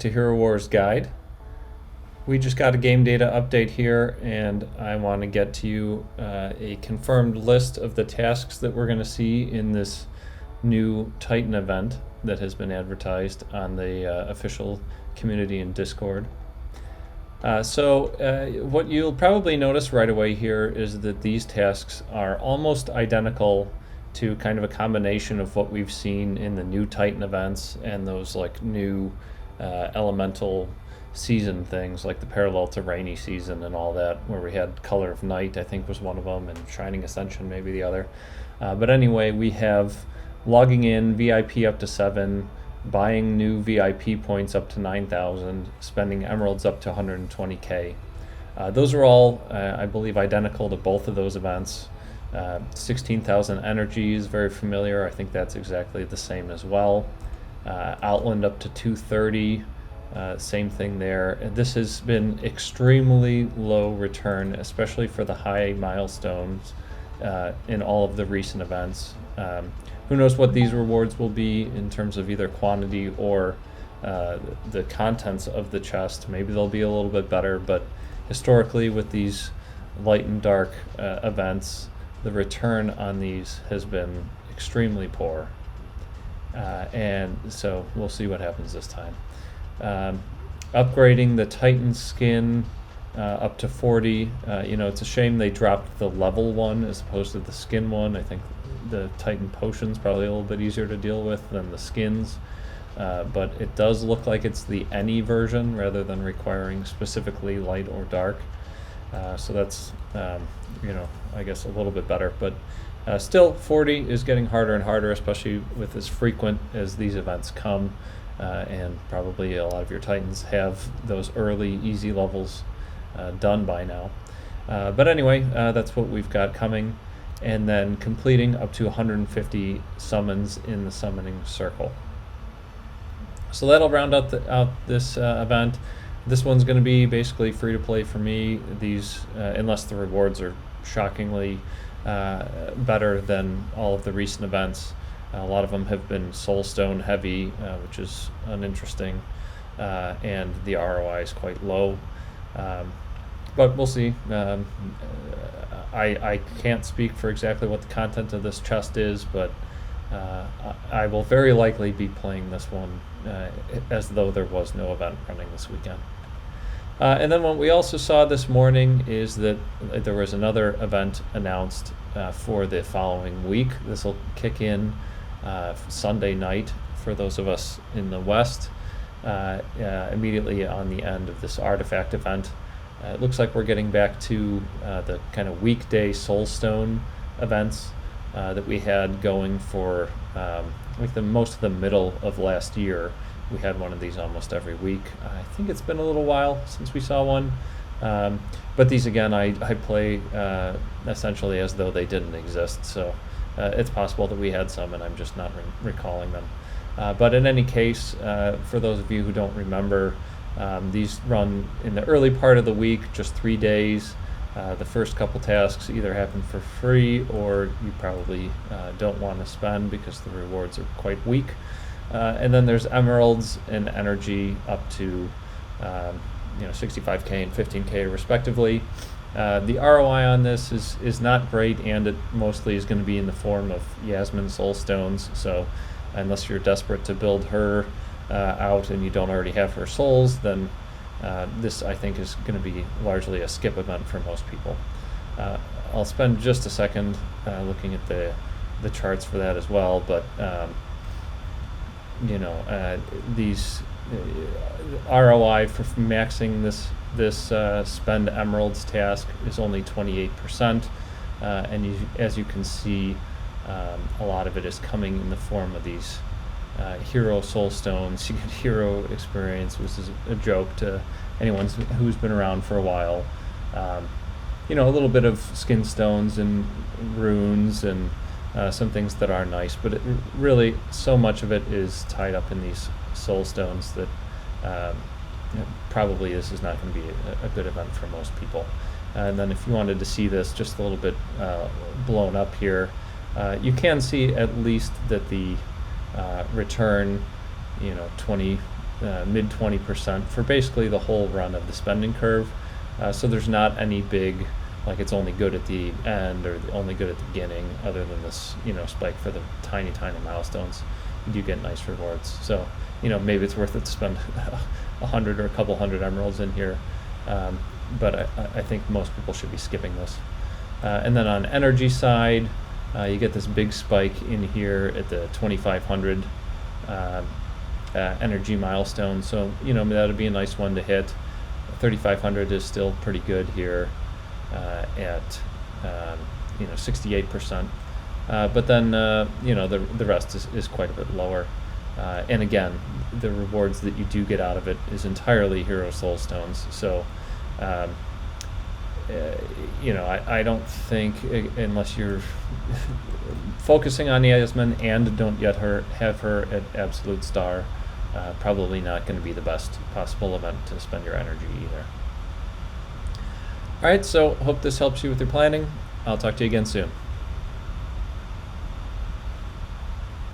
to Hero Wars Guide. We just got a game data update here, and I want to get to you a confirmed list of the tasks that we're going to see in this new Titan event that has been advertised on the official community in Discord. What you'll probably notice right away here is that these tasks are almost identical to kind of a combination of what we've seen in the new Titan events and those like new elemental season things like the parallel to rainy season and all that, where we had Color of Night, I think was one of them, and Shining Ascension maybe the other. But anyway, we have logging in VIP up to 7, buying new VIP points up to 9,000, spending emeralds up to 120k. Those are all, I believe, identical to both of those events. 16,000 energy is very familiar. I think that's exactly the same as well. Outland up to 230, same thing there. This has been extremely low return, especially for the high milestones in all of the recent events. Who knows what these rewards will be in terms of either quantity or the contents of the chest. Maybe they'll be a little bit better, but historically with these light and dark events, the return on these has been extremely poor. And so we'll see what happens this time. Upgrading the Titan skin up to 40. It's a shame they dropped the level one as opposed to the skin one. I think the Titan potion's probably a little bit easier to deal with than the skins. But it does look like it's the any version rather than requiring specifically light or dark. So that's, I guess a little bit better. But still, 40 is getting harder and harder, especially with as frequent as these events come. And probably a lot of your Titans have those early easy levels done by now. But anyway, that's what we've got coming. And then completing up to 150 summons in the summoning circle. So that'll round out this event. This one's going to be basically free to play for me. These, unless the rewards are shockingly better than all of the recent events. A lot of them have been soulstone heavy, which is uninteresting, and the ROI is quite low. But we'll see. I can't speak for exactly what the content of this chest is, but I will very likely be playing this one as though there was no event running this weekend. And then what we also saw this morning is that there was another event announced for the following week. This will kick in Sunday night for those of us in the West, immediately on the end of this artifact event. It looks like we're getting back to the kind of weekday soulstone events that we had going for most of the middle of last year. We had one of these almost every week. I think it's been a little while since we saw one. But these, again, I play essentially as though they didn't exist. So it's possible that we had some and I'm just not recalling them. But in any case, for those of you who don't remember, these run in the early part of the week, just 3 days. The first couple tasks either happen for free or you probably don't want to spend because the rewards are quite weak. And then there's emeralds and energy up to 65k and 15k respectively. The ROI on this is not great, and it mostly is going to be in the form of Yasmine soulstones. So unless you're desperate to build her out and you don't already have her souls, then this I think is going to be largely a skip event for most people. I'll spend just a second looking at the charts for that as well, but these ROI for maxing this spend emeralds task is only 28%, and as you can see, a lot of it is coming in the form of these hero soulstones. You get hero experience, which is a joke to anyone who's been around for a while. A little bit of skin stones and runes and some things that are nice, but really so much of it is tied up in these soul stones that probably this is not going to be a good event for most people. And then if you wanted to see this just a little bit blown up here, you can see at least that the return 20 mid 20% for basically the whole run of the spending curve. So there's not any big, like it's only good at the end or only good at the beginning, other than this, spike for the tiny milestones. You do get nice rewards. So, maybe it's worth it to spend 100 or a couple hundred emeralds in here. But I think most people should be skipping this. And then on energy side, you get this big spike in here at the 2500 energy milestone. So, that would be a nice one to hit. 3500 is still pretty good here at 68%. But then, the rest is quite a bit lower. And again, the rewards that you do get out of it is entirely hero soul stones. So, I don't think, unless you're focusing on Yasmine and don't yet have her at absolute star, probably not going to be the best possible event to spend your energy either. All right, so hope this helps you with your planning. I'll talk to you again soon.